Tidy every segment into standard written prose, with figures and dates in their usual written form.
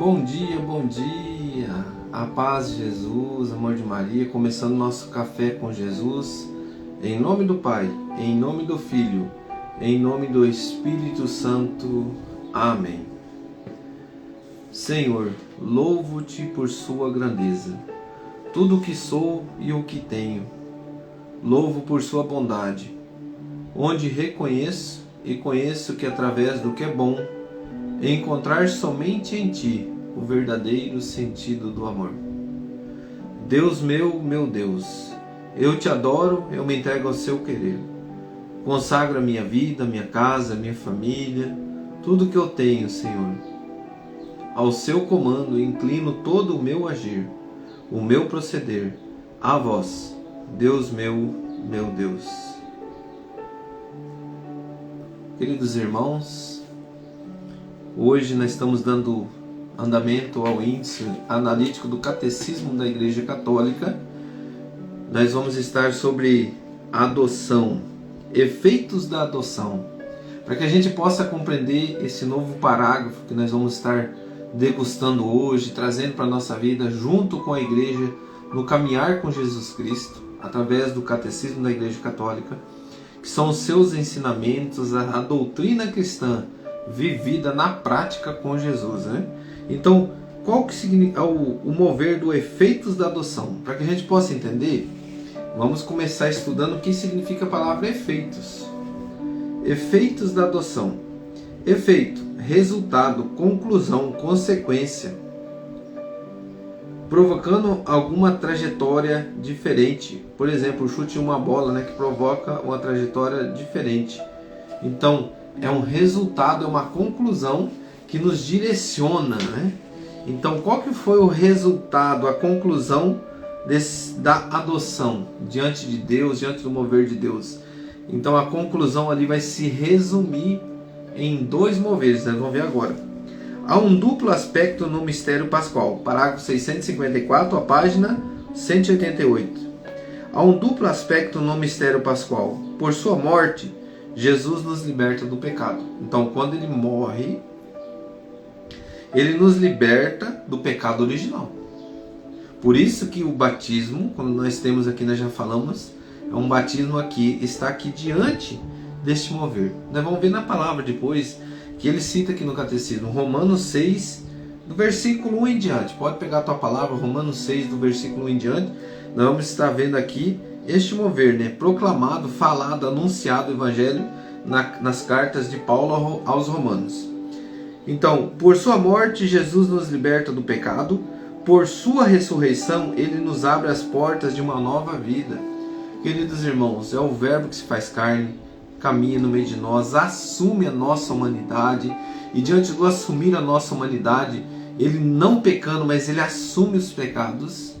Bom dia, bom dia. A paz de Jesus, amor de Maria, começando nosso café com Jesus. Em nome do Pai, em nome do Filho, em nome do Espírito Santo. Amém. Senhor, louvo-te por sua grandeza, tudo o que sou e o que tenho. Louvo por sua bondade, onde reconheço e conheço que através do que é bom, encontrar somente em Ti o verdadeiro sentido do amor. Deus meu Deus, eu Te adoro, eu me entrego ao Seu querer. Consagro a minha vida, minha casa, minha família, tudo que eu tenho, Senhor. Ao Seu comando inclino todo o meu agir, o meu proceder, a Vós, Deus meu Deus. Queridos irmãos, hoje nós estamos dando andamento ao índice analítico do Catecismo da Igreja Católica. Nós vamos estar sobre a adoção, efeitos da adoção, para que a gente possa compreender esse novo parágrafo que nós vamos estar degustando hoje, trazendo para a nossa vida junto com a Igreja, no caminhar com Jesus Cristo, através do Catecismo da Igreja Católica, que são os seus ensinamentos, a doutrina cristã vivida na prática com Jesus, né? Então, qual que significa o mover do efeitos da adoção? Para que a gente possa entender, vamos começar estudando o que significa a palavra efeitos. Efeitos da adoção. Efeito, resultado, conclusão, consequência, provocando alguma trajetória diferente. Por exemplo, o chute de uma bola, né, que provoca uma trajetória diferente. Então, é um resultado, é uma conclusão que nos direciona, né? Então, qual que foi o resultado, a conclusão da adoção diante de Deus, diante do mover de Deus? Então, a conclusão ali vai se resumir em dois moveres, nós vamos ver agora. Há um duplo aspecto no mistério pascual, parágrafo 654, a página 188. Há um duplo aspecto no mistério pascual. Por sua morte, Jesus nos liberta do pecado. Então, quando ele morre, ele nos liberta do pecado original. Por isso que o batismo, quando nós temos aqui, nós já falamos, é um batismo aqui, está aqui diante deste mover. Nós vamos ver na palavra depois, que ele cita aqui no Catecismo, Romanos 6, do versículo 1 em diante. Pode pegar a tua palavra, Romanos 6, do versículo 1 em diante. Nós vamos estar vendo aqui este mover, né? Proclamado, falado, anunciado o Evangelho nas cartas de Paulo aos Romanos. Então, por sua morte, Jesus nos liberta do pecado. Por sua ressurreição, ele nos abre as portas de uma nova vida. Queridos irmãos, é o Verbo que se faz carne, caminha no meio de nós, assume a nossa humanidade, e diante do assumir a nossa humanidade, ele não pecando, mas ele assume os pecados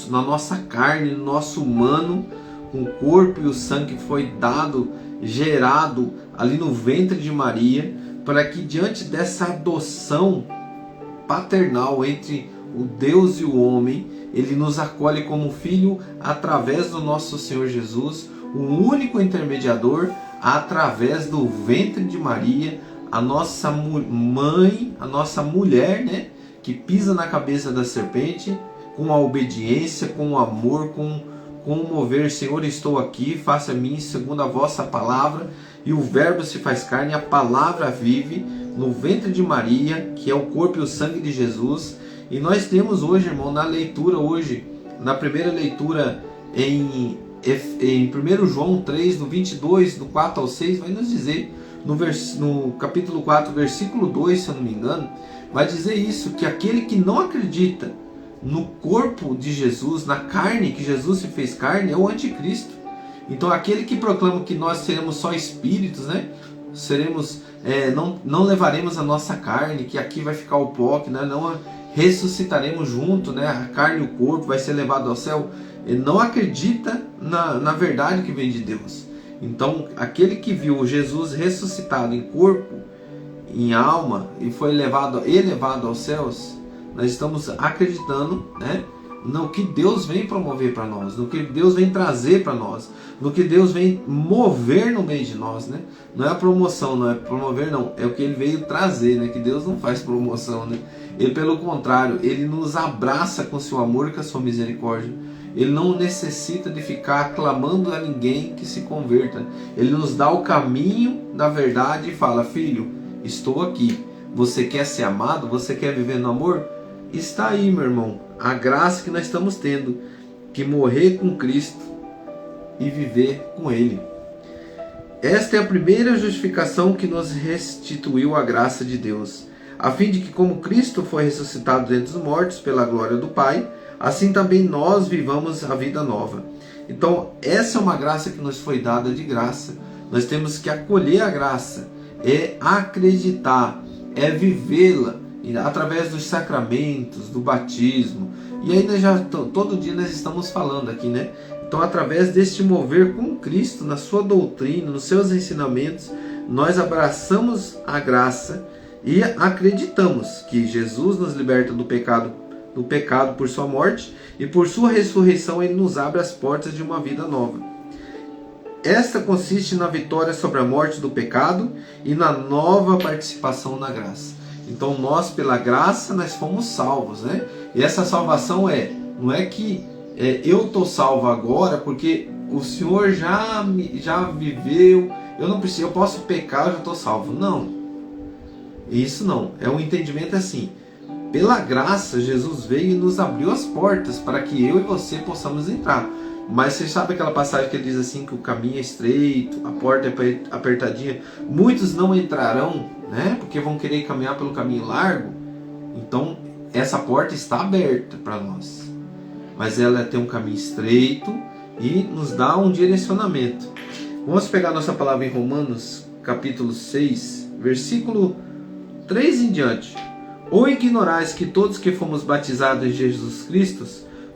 na nossa carne, no nosso humano, com o corpo e o sangue que foi dado, gerado ali no ventre de Maria, para que diante dessa adoção paternal entre o Deus e o homem, ele nos acolhe como filho através do nosso Senhor Jesus, o único intermediador, através do ventre de Maria, a nossa mãe, a nossa mulher, né, que pisa na cabeça da serpente, com a obediência, com o amor, com o mover. Senhor, estou aqui, faça a mim segundo a vossa palavra. E o Verbo se faz carne, a palavra vive no ventre de Maria, que é o corpo e o sangue de Jesus. E nós temos hoje, irmão, na leitura hoje, na primeira leitura em 1 João 3, do 22, do 4 ao 6, vai nos dizer, no capítulo 4, versículo 2, se eu não me engano, vai dizer isso, que aquele que não acredita no corpo de Jesus, na carne, que Jesus se fez carne, é o anticristo. Então aquele que proclama que nós seremos só espíritos, né? Não levaremos a nossa carne, que aqui vai ficar o pó, que não ressuscitaremos junto, né? A carne e o corpo vai ser levado ao céu. Ele não acredita na verdade que vem de Deus. Então aquele que viu Jesus ressuscitado em corpo, em alma, e foi elevado aos céus, nós estamos acreditando, né, no que Deus vem promover para nós, no que Deus vem trazer para nós, no que Deus vem mover no meio de nós, né? Não é a promoção, não é promover, não, é o que Ele veio trazer, né? Que Deus não faz promoção, né? Ele, pelo contrário, ele nos abraça com seu amor e com a sua misericórdia. Ele não necessita de ficar clamando a ninguém que se converta. Ele nos dá o caminho da verdade e fala: filho, estou aqui. Você quer ser amado? Você quer viver no amor? Está aí, meu irmão, a graça que nós estamos tendo, que morrer com Cristo e viver com Ele. Esta é a primeira justificação que nos restituiu a graça de Deus, a fim de que, como Cristo foi ressuscitado dentre os mortos pela glória do Pai, assim também nós vivamos a vida nova. Então, essa é uma graça que nos foi dada de graça. Nós temos que acolher a graça, é acreditar, é vivê-la através dos sacramentos, do batismo. E aí todo dia nós estamos falando aqui, né? Então, através deste mover com Cristo, na sua doutrina, nos seus ensinamentos, nós abraçamos a graça e acreditamos que Jesus nos liberta do pecado por sua morte, e por sua ressurreição ele nos abre as portas de uma vida nova. Esta consiste na vitória sobre a morte do pecado e na nova participação na graça. Então nós, pela graça, nós fomos salvos, né? E essa salvação não é que eu estou salvo agora porque o Senhor já viveu, eu posso pecar, eu já estou salvo. Não, isso não, é um entendimento assim. Pela graça, Jesus veio e nos abriu as portas para que eu e você possamos entrar. Mas você sabe aquela passagem que ele diz assim, que o caminho é estreito, a porta é apertadinha, muitos não entrarão, né? Porque vão querer caminhar pelo caminho largo. Então, essa porta está aberta para nós. Mas ela tem um caminho estreito e nos dá um direcionamento. Vamos pegar nossa palavra em Romanos, capítulo 6, versículo 3 em diante. Ou ignorais que todos que fomos batizados em Jesus Cristo,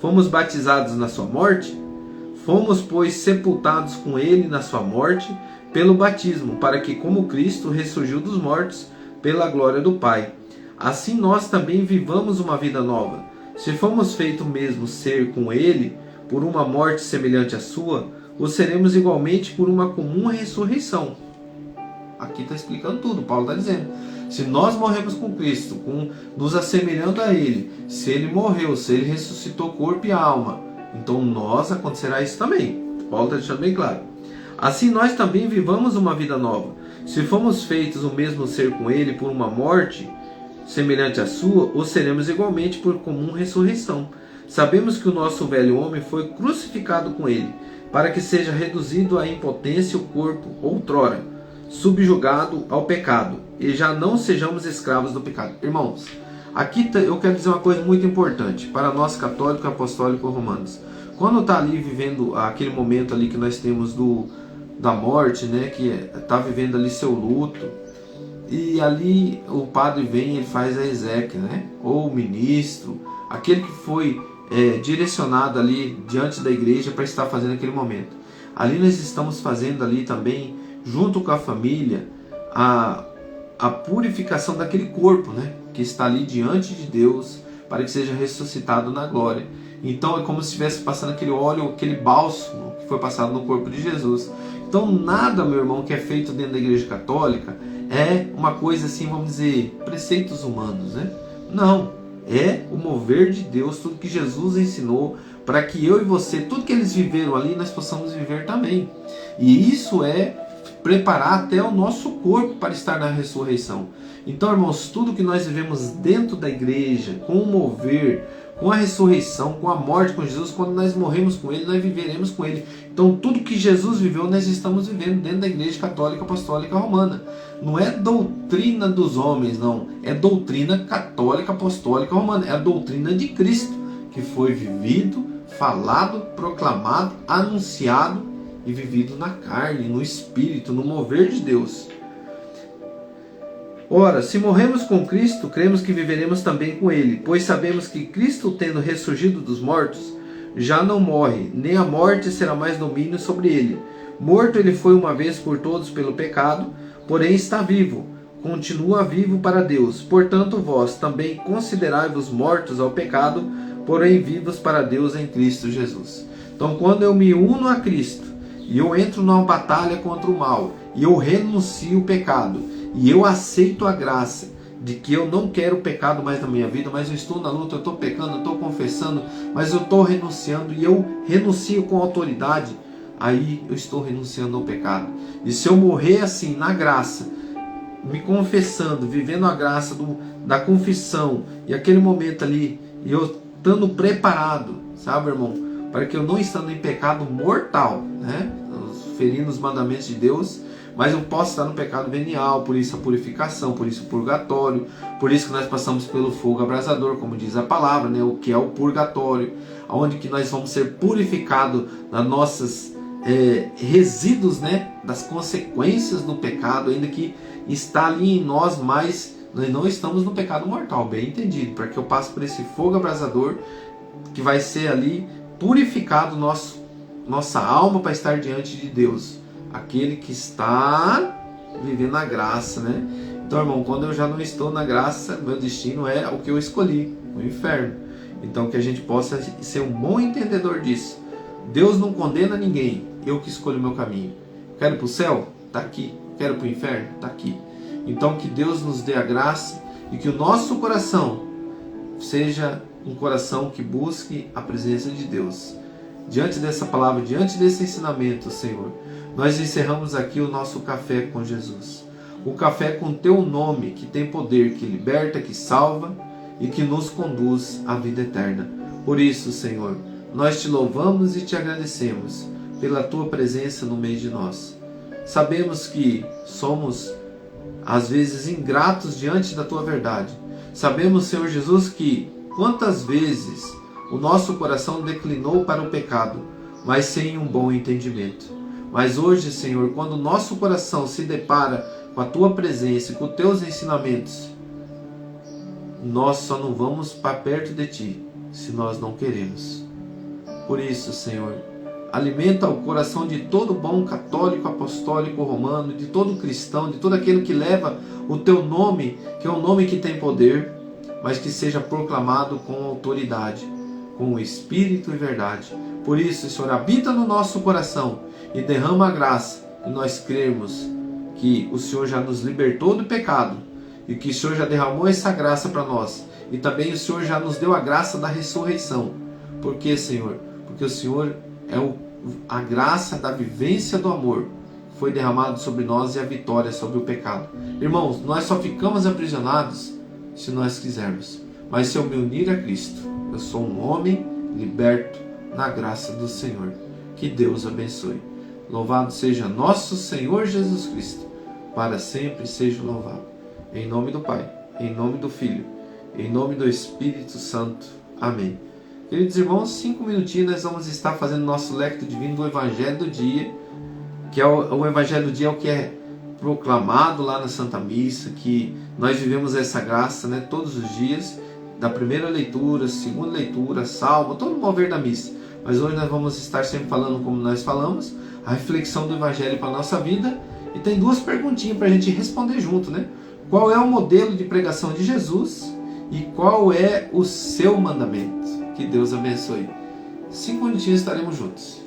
fomos batizados na sua morte? Fomos, pois, sepultados com ele na sua morte, pelo batismo, para que, como Cristo ressurgiu dos mortos, pela glória do Pai, assim nós também vivamos uma vida nova. Se fomos feitos mesmo ser com ele, por uma morte semelhante à sua, o seremos igualmente por uma comum ressurreição. Aqui está explicando tudo, Paulo está dizendo. Se nós morremos com Cristo, nos assemelhando a Ele, se Ele morreu, se Ele ressuscitou corpo e alma, então nós acontecerá isso também. Paulo está deixando bem claro. Assim nós também vivamos uma vida nova. Se fomos feitos o mesmo ser com Ele por uma morte semelhante à sua, o seremos igualmente por comum ressurreição. Sabemos que o nosso velho homem foi crucificado com Ele, para que seja reduzido à impotência o corpo outrora subjugado ao pecado, e já não sejamos escravos do pecado. Irmãos, aqui eu quero dizer uma coisa muito importante para nós católicos, apostólicos, romanos. Quando está ali vivendo aquele momento ali que nós temos da morte, né, que está vivendo ali seu luto, e ali o padre vem e ele faz a exéquia, né, ou o ministro, aquele que foi direcionado ali diante da igreja para estar fazendo aquele momento. Ali nós estamos fazendo ali também, junto com a família, a purificação daquele corpo, né, que está ali diante de Deus, para que seja ressuscitado na glória. Então é como se estivesse passando aquele óleo, aquele bálsamo que foi passado no corpo de Jesus. Então nada, meu irmão, que é feito dentro da igreja católica é uma coisa assim, vamos dizer, preceitos humanos, né? Não, é o mover de Deus, tudo que Jesus ensinou, para que eu e você, tudo que eles viveram ali, nós possamos viver também. E isso é preparar até o nosso corpo para estar na ressurreição. Então, irmãos, tudo que nós vivemos dentro da igreja, com o mover, com a ressurreição, com a morte com Jesus, quando nós morremos com Ele, nós viveremos com Ele. Então, tudo que Jesus viveu, nós estamos vivendo dentro da igreja católica, apostólica, romana. Não é doutrina dos homens, não. É doutrina católica, apostólica, romana. É a doutrina de Cristo, que foi vivido, falado, proclamado, anunciado e vivido na carne, no Espírito, no mover de Deus. Ora, se morremos com Cristo, cremos que viveremos também com Ele, pois sabemos que Cristo, tendo ressurgido dos mortos, já não morre, nem a morte será mais domínio sobre Ele. Morto Ele foi uma vez por todos pelo pecado, porém está vivo, continua vivo para Deus. Portanto, vós também considerai-vos mortos ao pecado, porém vivos para Deus em Cristo Jesus. Então, quando eu me uno a Cristo, e eu entro numa batalha contra o mal, e eu renuncio o pecado, e eu aceito a graça, de que eu não quero o pecado mais na minha vida, mas eu estou na luta, eu estou pecando, eu estou confessando, mas eu estou renunciando, e eu renuncio com autoridade, aí eu estou renunciando ao pecado. E se eu morrer assim, na graça, me confessando, vivendo a graça da confissão, e aquele momento ali, e eu estando preparado, sabe, irmão, para que eu não estando em pecado mortal, né, ferindo os mandamentos de Deus, mas eu posso estar no pecado venial, por isso a purificação, por isso o purgatório, por isso que nós passamos pelo fogo abrasador, como diz a palavra, né, o que é o purgatório, onde que nós vamos ser purificados nas nossas resíduos, né, das consequências do pecado, ainda que está ali em nós, mas nós não estamos no pecado mortal, bem entendido, para que eu passe por esse fogo abrasador, que vai ser ali purificado nossa alma para estar diante de Deus, aquele que está vivendo a graça, né? Então, irmão, quando eu já não estou na graça, meu destino é o que eu escolhi, o inferno. Então, que a gente possa ser um bom entendedor disso. Deus não condena ninguém, eu que escolho o meu caminho. Quero ir para o céu? Está aqui. Quero ir para o inferno? Está aqui. Então, que Deus nos dê a graça e que o nosso coração seja um coração que busque a presença de Deus. Diante dessa palavra, diante desse ensinamento, Senhor, nós encerramos aqui o nosso café com Jesus. O café com teu nome, que tem poder, que liberta, que salva e que nos conduz à vida eterna. Por isso, Senhor, nós te louvamos e te agradecemos pela tua presença no meio de nós. Sabemos que somos, às vezes, ingratos diante da tua verdade. Sabemos, Senhor Jesus, que quantas vezes o nosso coração declinou para o pecado, mas sem um bom entendimento. Mas hoje, Senhor, quando o nosso coração se depara com a tua presença e com os teus ensinamentos, nós só não vamos para perto de ti se nós não queremos. Por isso, Senhor, alimenta o coração de todo bom católico, apostólico, romano, de todo cristão, de todo aquele que leva o teu nome, que é um nome que tem poder, mas que seja proclamado com autoridade, com espírito e verdade. Por isso, Senhor, habita no nosso coração e derrama a graça, e nós cremos que o Senhor já nos libertou do pecado e que o Senhor já derramou essa graça para nós, e também o Senhor já nos deu a graça da ressurreição. Por quê, Senhor? Porque o Senhor é a graça da vivência do amor foi derramado sobre nós e a vitória sobre o pecado. Irmãos, nós só ficamos aprisionados se nós quisermos, mas se eu me unir a Cristo, eu sou um homem liberto na graça do Senhor. Que Deus abençoe. Louvado seja nosso Senhor Jesus Cristo, para sempre seja louvado. Em nome do Pai, em nome do Filho, em nome do Espírito Santo. Amém. Queridos irmãos, 5 minutinhos nós vamos estar fazendo nosso lecto divino do Evangelho do Dia, que é o Evangelho do Dia é o que é proclamado lá na Santa Missa, que nós vivemos essa graça, né, todos os dias, da primeira leitura, segunda leitura, salmo, todo o mover da missa. Mas hoje nós vamos estar sempre falando, como nós falamos, a reflexão do Evangelho para a nossa vida, e tem 2 perguntinhas para a gente responder junto, né? Qual é o modelo de pregação de Jesus e qual é o seu mandamento? Que Deus abençoe. 5 minutinhos estaremos juntos.